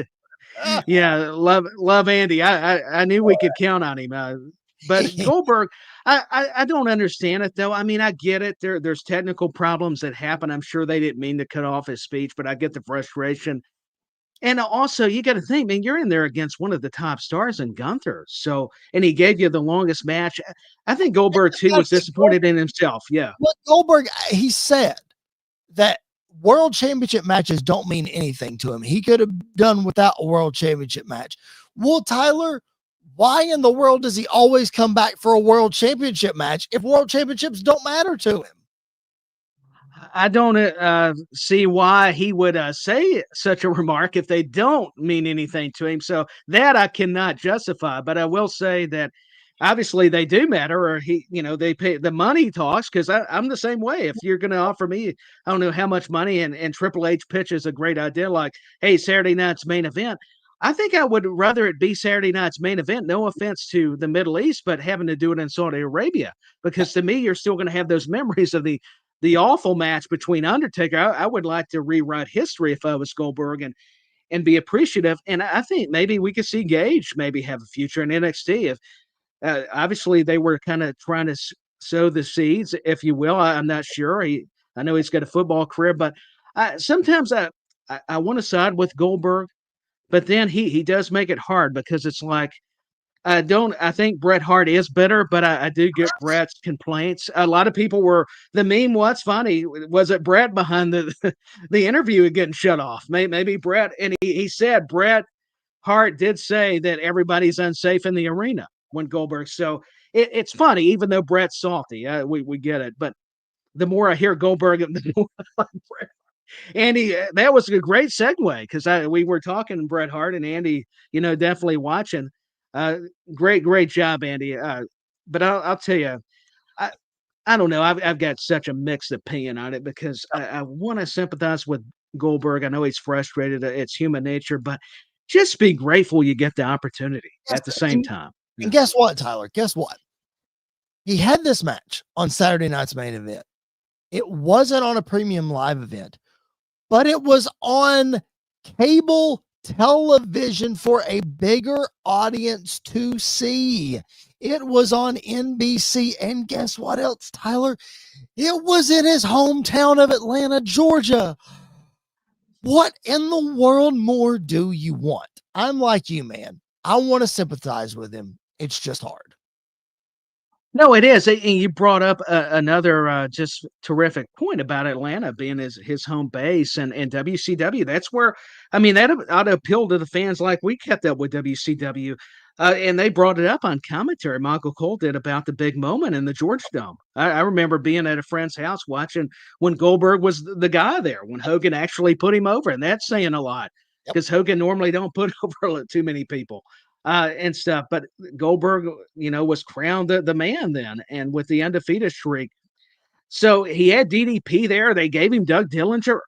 Yeah, love Andy. I knew we could count on him. But Goldberg, I don't understand it, though. I mean, I get it. There's technical problems that happen. I'm sure they didn't mean to cut off his speech, but I get the frustration. And also, you got to think, man, you're in there against one of the top stars in Gunther. So, and he gave you the longest match. I think Goldberg too was disappointed in himself. Yeah. What Goldberg, he said that world championship matches don't mean anything to him. He could have done without a world championship match. Well, Tyler, why in the world does he always come back for a world championship match if world championships don't matter to him? I don't see why he would say such a remark if they don't mean anything to him. So that I cannot justify, but I will say that obviously they do matter, or they pay the money talks, because I'm the same way. If you're going to offer me, I don't know how much money, and Triple H pitches a great idea like, hey, Saturday night's main event. I think I would rather it be Saturday night's main event. No offense to the Middle East, but having to do it in Saudi Arabia, because to me, you're still going to have those memories of the awful match between Undertaker. I would like to rewrite history if I was Goldberg and be appreciative. And I think maybe we could see Gage maybe have a future in NXT. If obviously they were kind of trying to sow the seeds, if you will. I'm not sure. I know he's got a football career, but sometimes I want to side with Goldberg, but then he does make it hard, because it's like, I think Bret Hart is better, but I do get Bret's complaints. A lot of people the meme, what's funny, was it Bret behind the interview getting shut off? Maybe Bret, and he said Bret Hart did say that everybody's unsafe in the arena when Goldberg. So it's funny, even though Bret's salty, we get it. But the more I hear Goldberg, the more I like Bret. Andy, that was a great segue, because we were talking Bret Hart, and Andy, definitely watching. Great job, Andy. But I'll tell you, I don't know. I've got such a mixed opinion on it, because I want to sympathize with Goldberg. I know he's frustrated. It's human nature, but just be grateful you get the opportunity at the same time. And guess what, Tyler? Guess what? He had this match on Saturday night's main event. It wasn't on a premium live event, but it was on cable television for a bigger audience to see. It was on NBC. And guess what else, Tyler? It was in his hometown of Atlanta, Georgia. What in the world more do you want? I'm like you, man. I want to sympathize with him. It's just hard. No, it is. And you brought up another just terrific point about Atlanta being his home base, and WCW. That's where, that ought to appeal to the fans, like we kept up with WCW. And they brought it up on commentary. Michael Cole did, about the big moment in the Georgia Dome. I remember being at a friend's house watching when Goldberg was the guy there, when Hogan actually put him over. And that's saying a lot, because Hogan normally don't put over too many people. And stuff, but Goldberg, was crowned the man then, and with the undefeated streak. So he had DDP there. They gave him Doug Dillinger.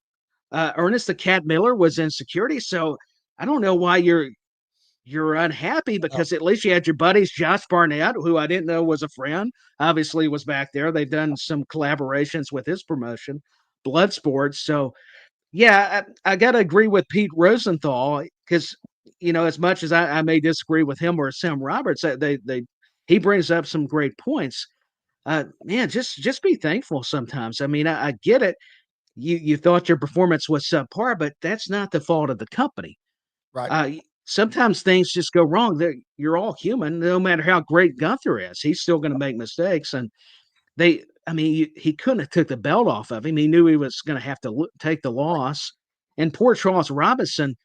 Ernest the Cat Miller was in security. So I don't know why you're unhappy, because at least you had your buddies, Josh Barnett, who I didn't know was a friend, obviously was back there. They've done some collaborations with his promotion, Bloodsport. So yeah, I got to agree with Pete Rosenthal, because as much as I may disagree with him or Sam Roberts, he brings up some great points. Man, just be thankful sometimes. I get it. You thought your performance was subpar, but that's not the fault of the company. Right. Sometimes things just go wrong. You're all human. No matter how great Gunther is, he's still going to make mistakes. And he couldn't have took the belt off of him. He knew he was going to have to take the loss. And poor Charles Robinson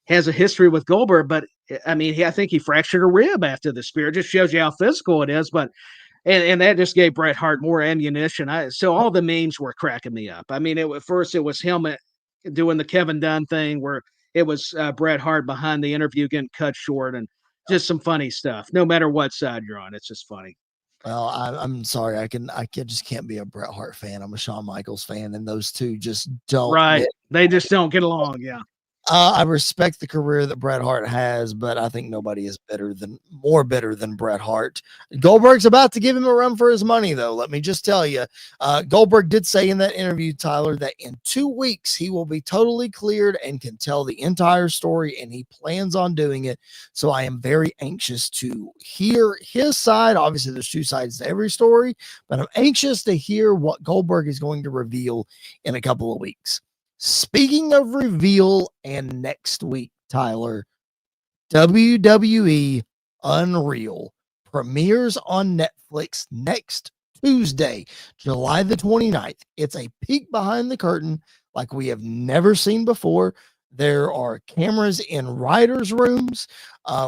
has a history with Goldberg, but I think he fractured a rib after the spear. It just shows you how physical it is. But and that just gave Bret Hart more ammunition. So all the memes were cracking me up. At first it was him doing the Kevin Dunn thing, where it was Bret Hart behind the interview getting cut short, and just some funny stuff. No matter what side you're on, it's just funny. Well, I'm sorry. I just can't be a Bret Hart fan. I'm a Shawn Michaels fan, and those two just don't. Right. They just don't get along. Yeah. I respect the career that Bret Hart has, but I think nobody is more bitter than Bret Hart. Goldberg's about to give him a run for his money, though. Let me just tell you, Goldberg did say in that interview, Tyler, that in 2 weeks he will be totally cleared and can tell the entire story, and he plans on doing it. So I am very anxious to hear his side. Obviously, there's two sides to every story, but I'm anxious to hear what Goldberg is going to reveal in a couple of weeks. Speaking of Reveal and next week, Tyler, WWE Unreal premieres on Netflix next Tuesday, July the 29th. It's a peek behind the curtain like we have never seen before. There are cameras in writers' rooms.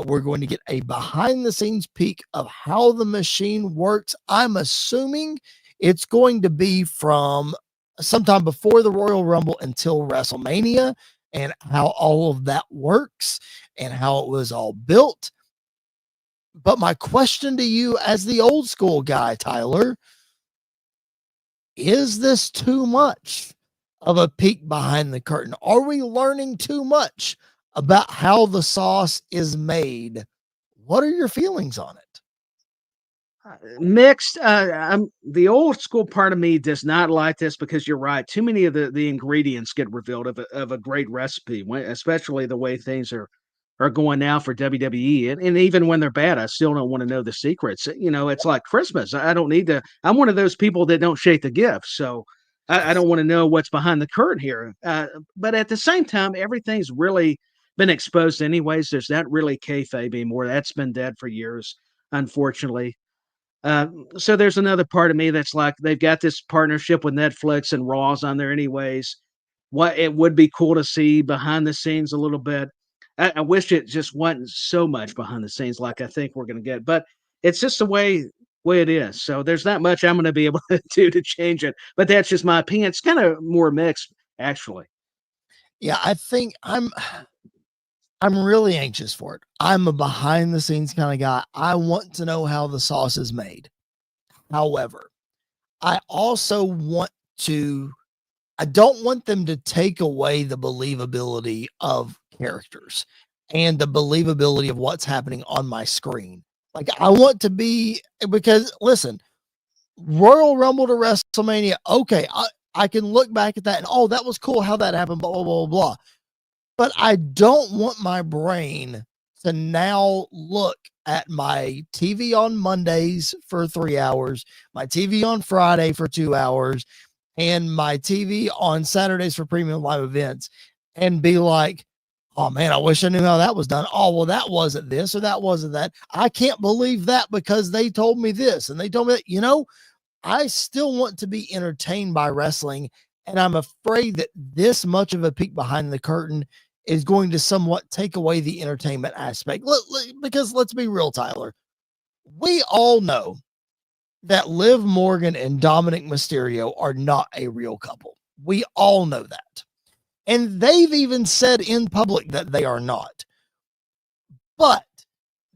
We're going to get a behind the scenes peek of how the machine works. I'm assuming it's going to be from sometime before the Royal Rumble until WrestleMania, and how all of that works and how it was all built. But my question to you as the old school guy, Tyler, is this too much of a peek behind the curtain? Are we learning too much about how the sauce is made? What are your feelings on it? Mixed. The old school part of me does not like this because you're right. Too many of the ingredients get revealed of a great recipe, especially the way things are going now for WWE. And even when they're bad, I still don't want to know the secrets. It's like Christmas. I don't need to. I'm one of those people that don't shake the gifts. So I don't want to know what's behind the curtain here. But at the same time, everything's really been exposed anyways. There's not really kayfabe anymore. That's been dead for years, unfortunately. So there's another part of me that's like, they've got this partnership with Netflix and Raw's on there anyways. What it would be cool to see behind the scenes a little bit. I wish it just wasn't so much behind the scenes like I think we're going to get, but it's just the way it is. So there's not much I'm going to be able to do to change it, but that's just my opinion. It's kind of more mixed, actually. Yeah, I think I'm really anxious for it. I'm a behind the scenes kind of guy. I want to know how the sauce is made. However, I also I don't want them to take away the believability of characters and the believability of what's happening on my screen. Like, I want to be, because listen, Royal Rumble to WrestleMania. Okay. I can look back at that and, oh, that was cool how that happened, blah, blah, blah, blah. But I don't want my brain to now look at my TV on Mondays for 3 hours, my TV on Friday for 2 hours, and my TV on Saturdays for premium live events and be like, oh man, I wish I knew how that was done. Oh, well, that wasn't this or that wasn't that. I can't believe that because they told me this and they told me that, I still want to be entertained by wrestling. And I'm afraid that this much of a peek behind the curtain is going to somewhat take away the entertainment aspect. Because let's be real, Tyler, we all know that Liv Morgan and Dominic Mysterio are not a real couple. We all know that. And they've even said in public that they are not. But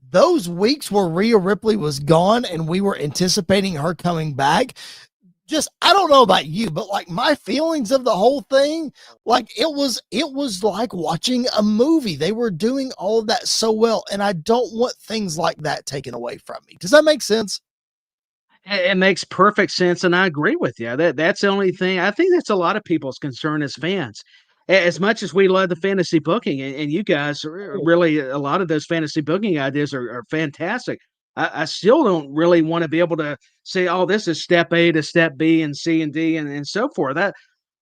those weeks where Rhea Ripley was gone and we were anticipating her coming back, I don't know about you, but like my feelings of the whole thing, like it was like watching a movie. They were doing all of that so well. And I don't want things like that taken away from me. Does that make sense? It makes perfect sense, and I agree with you. That's the only thing. I think that's a lot of people's concern as fans. As much as we love the fantasy booking, and you guys really, a lot of those fantasy booking ideas are fantastic. I still don't really want to be able to say, oh, this is step A to step B and C and D and so forth. That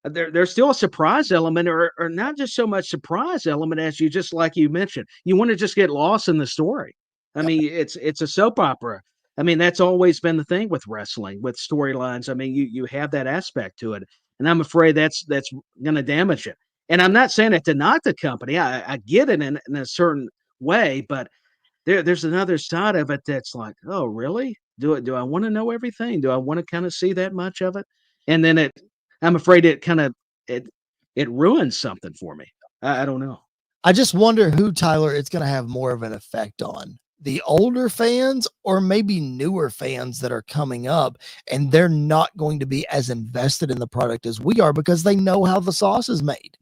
there's still a surprise element, or not just so much surprise element as you just like you mentioned. You want to just get lost in the story. I mean, it's a soap opera. I mean, that's always been the thing with wrestling, with storylines. I mean, you have that aspect to it, and I'm afraid that's going to damage it. And I'm not saying it to knock the company. I get it in a certain way, but there's another side of it that's like, oh, really? Do I want to know everything? Do I want to kind of see that much of it? And then I'm afraid it kind of it ruins something for me. I don't know. I just wonder who, Tyler, it's going to have more of an effect on. The older fans or maybe newer fans that are coming up, and they're not going to be as invested in the product as we are because they know how the sauce is made.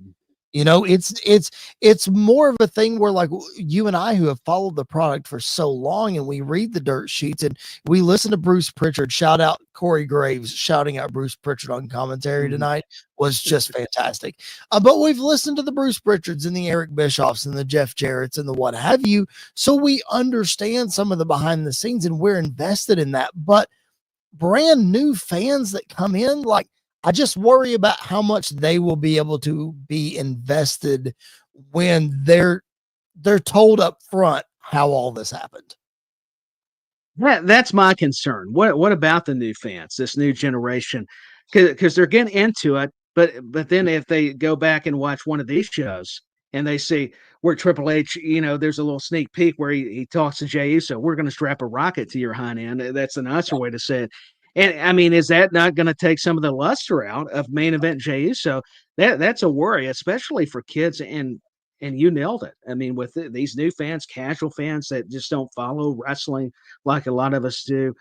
It's more of a thing where like you and I who have followed the product for so long and we read the dirt sheets and we listen to Bruce Pritchard, shout out Corey Graves, shouting out Bruce Pritchard on commentary tonight was just fantastic. But we've listened to the Bruce Pritchards and the Eric Bischoffs and the Jeff Jarrett's and the what have you. So we understand some of the behind the scenes and we're invested in that. But brand new fans that come in, like, I just worry about how much they will be able to be invested when they're told up front how all this happened. That's my concern. What about the new fans, this new generation? Because they're getting into it, but then if they go back and watch one of these shows and they see where Triple H, there's a little sneak peek where he talks to Jey Uso, we're going to strap a rocket to your hind end. That's a nicer way to say it. And I mean, is that not going to take some of the luster out of main event Jey Uso? That's a worry, especially for kids. And you nailed it. I mean, with these new fans, casual fans that just don't follow wrestling like a lot of us do,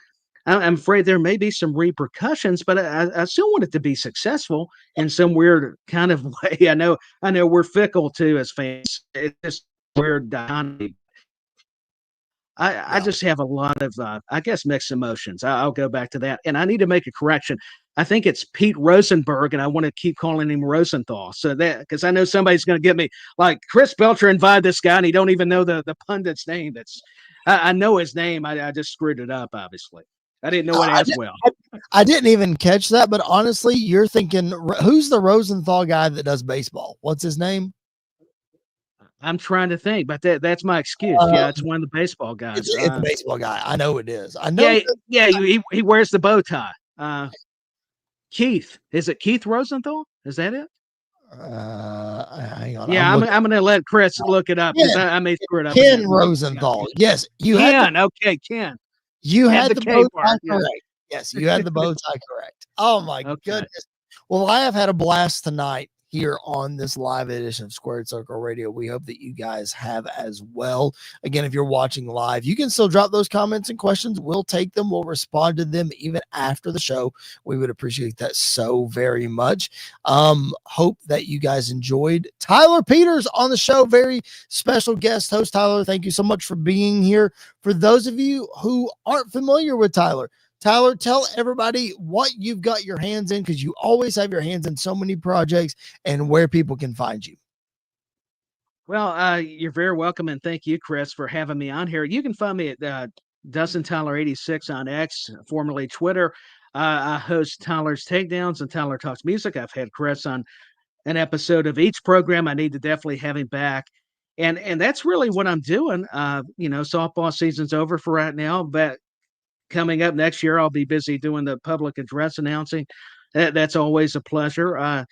I'm afraid there may be some repercussions, but I still want it to be successful in some weird kind of way. I know we're fickle too as fans. It's just weird dichotomy. I just have a lot of, I guess, mixed emotions. I'll go back to that. And I need to make a correction. I think it's Pete Rosenberg, and I want to keep calling him Rosenthal. So that, because I know somebody's going to get me like Chris Belcher invited this guy, and he don't even know the pundit's name. I know his name. I just screwed it up, obviously. I didn't know it as well. I didn't even catch that, but honestly, you're thinking, who's the Rosenthal guy that does baseball? What's his name? I'm trying to think, but that's my excuse. Yeah, it's one of the baseball guys. It's the baseball guy. I know it is. I know. He wears the bow tie. Keith, is it Keith Rosenthal? Is that it? Hang on. Yeah, I'm going to let Chris look it up because I may screw it up. Ken Rosenthal. Yes, Ken. You had the bow tie correct. Yeah. Yes, you had the bow tie correct. Oh my goodness. Well, I have had a blast tonight here on this live edition of Squared Circle Radio. We hope that you guys have as well. Again, if you're watching live, you can still drop those comments and questions. We'll take them. We'll respond to them even after the show. We would appreciate that so very much. Hope that you guys enjoyed. Tyler Peters on the show, very special guest host. Tyler, thank you so much for being here. For those of you who aren't familiar with Tyler, tell everybody what you've got your hands in, because you always have your hands in so many projects, and where people can find you. Well, you're very welcome, and thank you, Chris, for having me on here. You can find me at Dustin Tyler 86 on X, formerly Twitter. I host Tyler's Takedowns and Tyler Talks Music. I've had Chris on an episode of each program. I need to definitely have him back. And that's really what I'm doing. Softball season's over for right now, but coming up next year, I'll be busy doing the public address announcing. That's always a pleasure.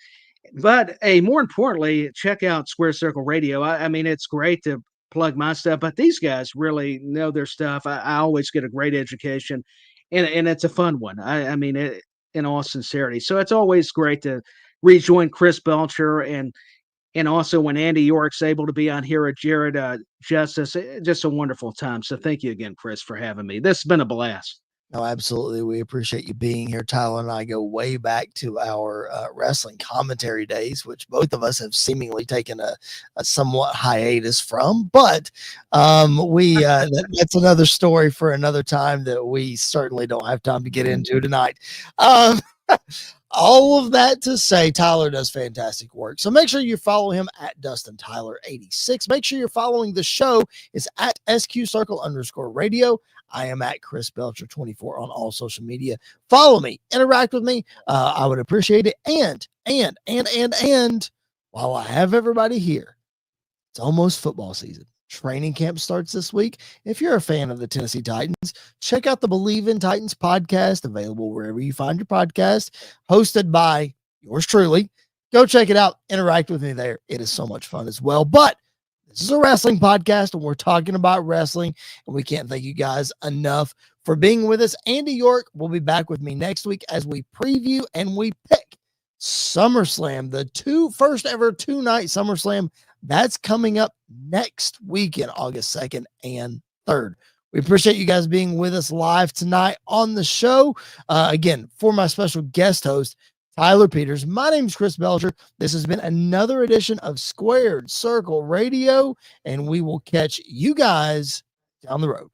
But more importantly, check out Square Circle Radio. I mean, it's great to plug my stuff, but these guys really know their stuff. I always get a great education, and it's a fun one. I mean, in all sincerity. So it's always great to rejoin Chris Belcher and also when Andy York's able to be on here at Jared Justice, just a wonderful time. So thank you again, Chris, for having me. This has been a blast. No, absolutely. We appreciate you being here. Tyler and I go way back to our wrestling commentary days, which both of us have seemingly taken a somewhat hiatus from. But that's another story for another time that we certainly don't have time to get into tonight. All of that to say, Tyler does fantastic work. So make sure you follow him at Dustin Tyler 86. Make sure you're following the show. It's at SQ_radio. I am at Chris Belcher 24 on all social media. Follow me, interact with me. I would appreciate it. And while I have everybody here, it's almost football season. Training camp starts this week. If you're a fan of the Tennessee Titans, check out the Believe in Titans podcast, available wherever you find your podcast, hosted by yours truly. Go check it out. Interact with me there. It is so much fun as well. But this is a wrestling podcast, and we're talking about wrestling, and we can't thank you guys enough for being with us. Andy York will be back with me next week as we preview and we pick SummerSlam, the first ever 2-night SummerSlam. That's coming up next weekend, August 2nd and 3rd. We appreciate you guys being with us live tonight on the show. Again, for my special guest host, Tyler Peters, my name is Chris Belcher. This has been another edition of Squared Circle Radio, and we will catch you guys down the road.